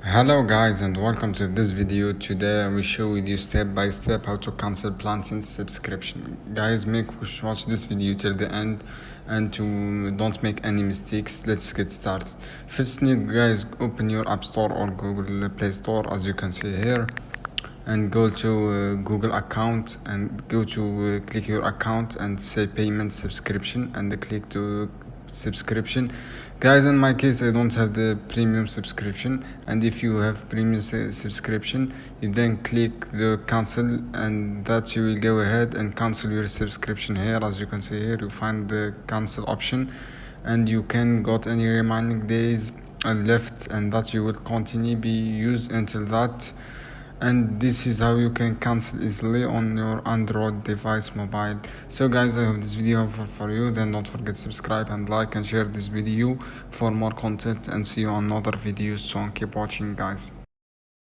Hello guys and welcome to this video. Today I will show with you step by step how to cancel PlantIn subscription. Guys, watch this video till the end and don't make any mistakes. Let's get started. First need guys, open your App Store or Google Play Store as you can see here, and go to Google account and go to click your account and say payment subscription and click to subscription. Guys, in my case I don't have the premium subscription, and if you have premium subscription you then click the cancel, and that you will go ahead and cancel your subscription. Here as you can see here you find the cancel option, and you can got any remaining days left, and that you will continue be used until that. And this is how you can cancel easily on your Android device mobile. So guys, I hope this video helpful for you. Then don't forget to subscribe and like and share this video for more content, and see you on other videos soon. Keep watching guys.